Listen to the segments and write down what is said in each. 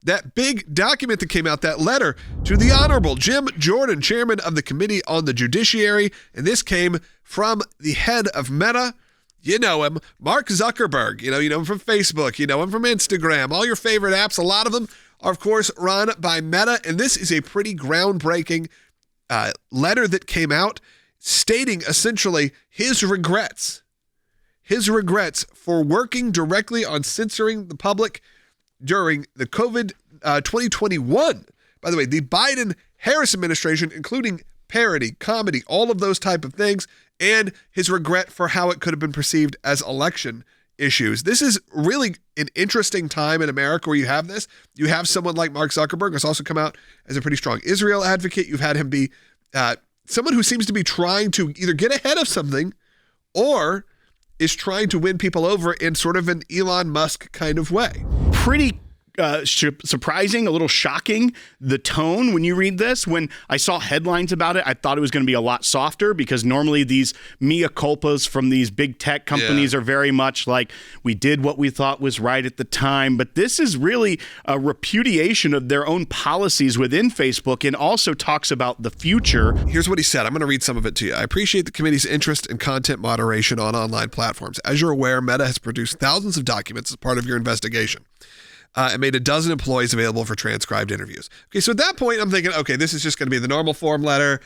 that big document that came out, that letter to the Honorable Jim Jordan, chairman of the Committee on the Judiciary. And this came from the head of Meta. You know him, Mark Zuckerberg. You know him from Facebook. You know him from Instagram. All your favorite apps, a lot of them are, of course, run by Meta. And this is a pretty groundbreaking letter that came out stating essentially his regrets for working directly on censoring the public during the COVID 2021. By the way, the Biden-Harris administration, including parody, comedy, all of those type of things, and his regret for how it could have been perceived as election issues. This is really an interesting time in America where you have this. You have someone like Mark Zuckerberg, who's also come out as a pretty strong Israel advocate. You've had him be someone who seems to be trying to either get ahead of something or is trying to win people over in sort of an Elon Musk kind of way. Pretty surprising, a little shocking, the tone when you read this. When I saw headlines about it, I thought it was going to be a lot softer because normally these mea culpas from these big tech companies are very much like, we did what we thought was right at the time. But this is really a repudiation of their own policies within Facebook and also talks about the future. Here's what he said. I'm going to read some of it to you. I appreciate the committee's interest in content moderation on online platforms. As you're aware, Meta has produced thousands of documents as part of your investigation. And made 12 employees available for transcribed interviews. Okay, so at that point, I'm thinking, okay, this is just going to be the normal form letter.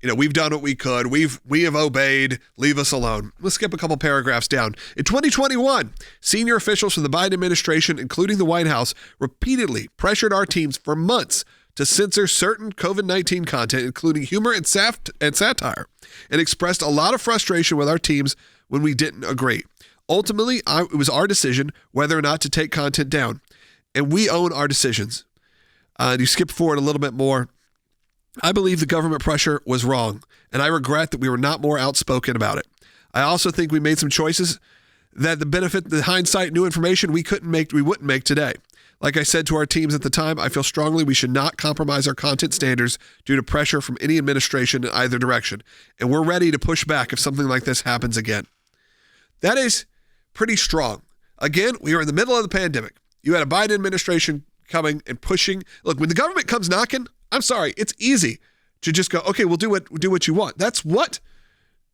You know, we've done what we could. We have obeyed. Leave us alone. Let's skip a couple paragraphs down. In 2021, senior officials from the Biden administration, including the White House, repeatedly pressured our teams for months to censor certain COVID-19 content, including humor and satire, and expressed a lot of frustration with our teams when we didn't agree. Ultimately, it was our decision whether or not to take content down. And we own our decisions. And you skip forward a little bit more. I believe the government pressure was wrong, and I regret that we were not more outspoken about it. I also think we made some choices that the hindsight, new information we wouldn't make today. Like I said to our teams at the time, I feel strongly we should not compromise our content standards due to pressure from any administration in either direction. And we're ready to push back if something like this happens again. That is pretty strong. Again, we are in the middle of the pandemic. You had a Biden administration coming and pushing. Look, when the government comes knocking, I'm sorry, it's easy to just go, okay, we'll do what you want. That's what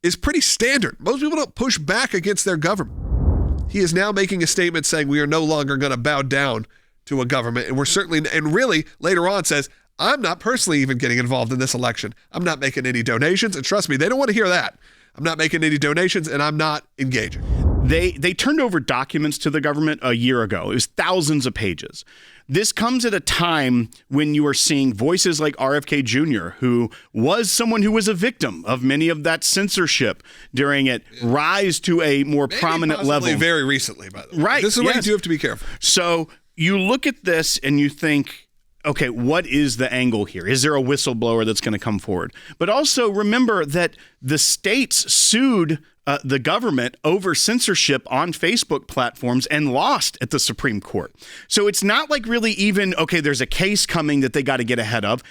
is pretty standard. Most people don't push back against their government. He is now making a statement saying we are no longer going to bow down to a government. And we're certainly, and really later on says, I'm not personally even getting involved in this election. I'm not making any donations. And trust me, they don't want to hear that. I'm not making any donations and I'm not engaging. They turned over documents to the government a year ago. It was thousands of pages. This comes at a time when you are seeing voices like RFK Jr., who was someone who was a victim of many of that censorship during it, rise to a more prominent level. Very recently, by the way. Right. This is where you do have to be careful. So you look at this and you think, okay, what is the angle here? Is there a whistleblower that's going to come forward? But also remember that the states sued the government over censorship on Facebook platforms and lost at the Supreme Court. So it's not like really even, okay, there's a case coming that they got to get ahead of.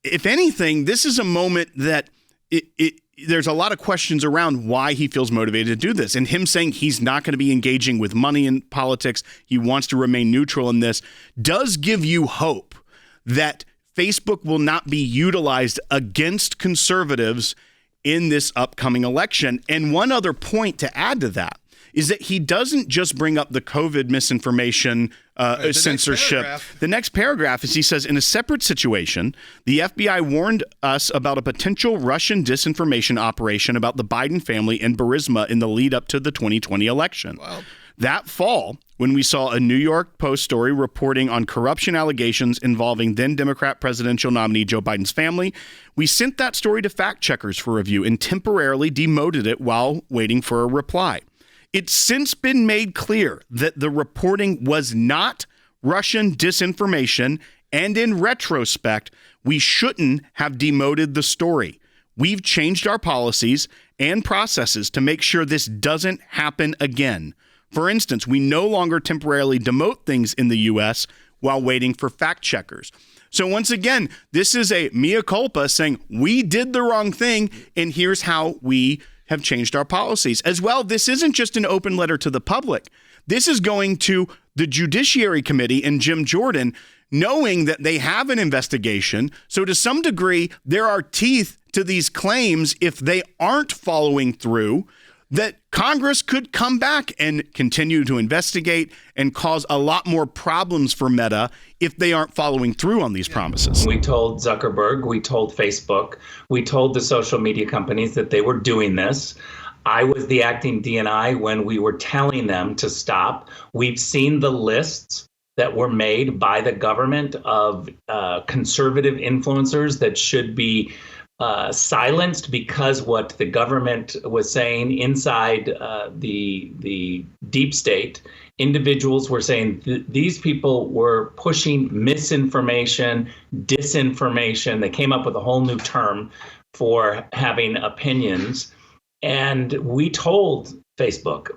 If anything, this is a moment that there's a lot of questions around why he feels motivated to do this. And him saying he's not going to be engaging with money in politics, he wants to remain neutral in this, does give you hope that Facebook will not be utilized against conservatives in this upcoming election. And one other point to add to that is that he doesn't just bring up the COVID misinformation censorship. The next paragraph is he says, in a separate situation, the FBI warned us about a potential Russian disinformation operation about the Biden family and Burisma in the lead up to the 2020 election. Wow. That fall, when we saw a New York Post story reporting on corruption allegations involving then Democrat presidential nominee Joe Biden's family, we sent that story to fact checkers for review and temporarily demoted it while waiting for a reply. It's since been made clear that the reporting was not Russian disinformation, and in retrospect, we shouldn't have demoted the story. We've changed our policies and processes to make sure this doesn't happen again. For instance, we no longer temporarily demote things in the U.S. while waiting for fact checkers. So once again, this is a mea culpa saying we did the wrong thing, and here's how we have changed our policies. As well, this isn't just an open letter to the public. This is going to the Judiciary Committee and Jim Jordan, knowing that they have an investigation. So to some degree, there are teeth to these claims if they aren't following through, that Congress could come back and continue to investigate and cause a lot more problems for Meta if they aren't following through on these promises. We told Zuckerberg, we told Facebook, we told the social media companies that they were doing this. I was the acting DNI when we were telling them to stop. We've seen the lists that were made by the government of conservative influencers that should be silenced because what the government was saying inside the deep state, individuals were saying these people were pushing misinformation, disinformation. They came up with a whole new term for having opinions. And we told Facebook,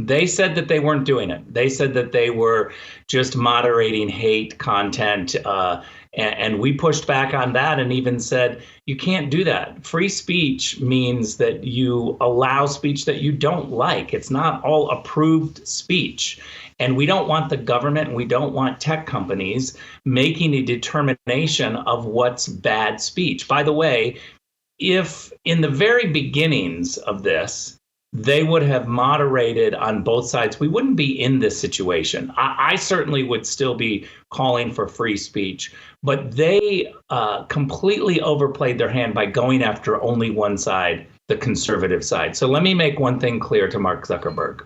they said that they weren't doing it. They said that they were just moderating hate content. And we pushed back on that and even said, you can't do that. Free speech means that you allow speech that you don't like. It's not all approved speech. And we don't want the government and we don't want tech companies making a determination of what's bad speech. By the way, if in the very beginnings of this, they would have moderated on both sides, we wouldn't be in this situation. I certainly would still be calling for free speech, but they completely overplayed their hand by going after only one side, the conservative side. So let me make one thing clear to Mark Zuckerberg.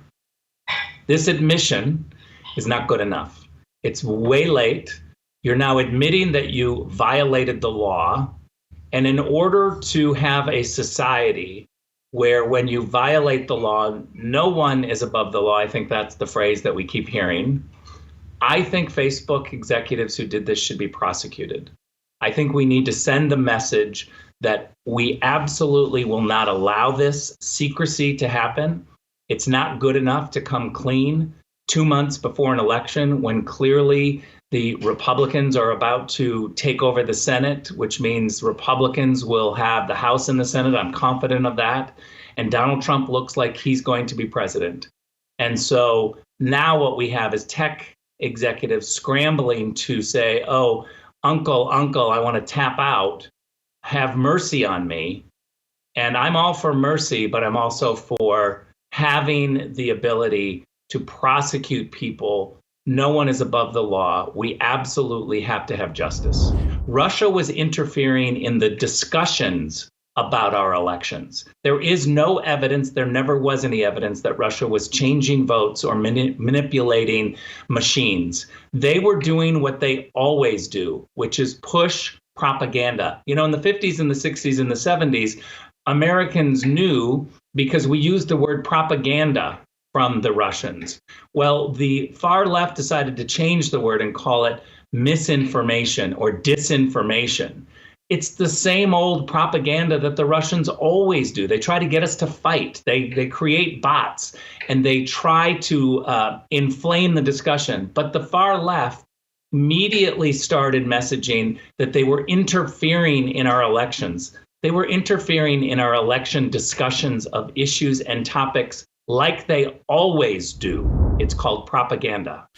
This admission is not good enough. It's way late. You're now admitting that you violated the law. And in order to have a society where when you violate the law, no one is above the law. I think that's the phrase that we keep hearing. I think Facebook executives who did this should be prosecuted. I think we need to send the message that we absolutely will not allow this secrecy to happen. It's not good enough to come clean 2 months before an election when clearly the Republicans are about to take over the Senate, which means Republicans will have the House and the Senate. I'm confident of that. And Donald Trump looks like he's going to be president. And so now what we have is tech executives scrambling to say, oh, uncle, I want to tap out. Have mercy on me. And I'm all for mercy, but I'm also for having the ability to prosecute people. No one is above the law. We absolutely have to have justice. Russia was interfering in the discussions about our elections. There is no evidence, there never was any evidence that Russia was changing votes or manipulating machines. They were doing what they always do, which is push propaganda. You know, in the 50s and the 60s and the 70s, Americans knew because we used the word propaganda from the Russians. Well, the far left decided to change the word and call it misinformation or disinformation. It's the same old propaganda that the Russians always do. They try to get us to fight. They create bots and they try to inflame the discussion. But the far left immediately started messaging that they were interfering in our elections. They were interfering in our election discussions of issues and topics like they always do. It's called propaganda.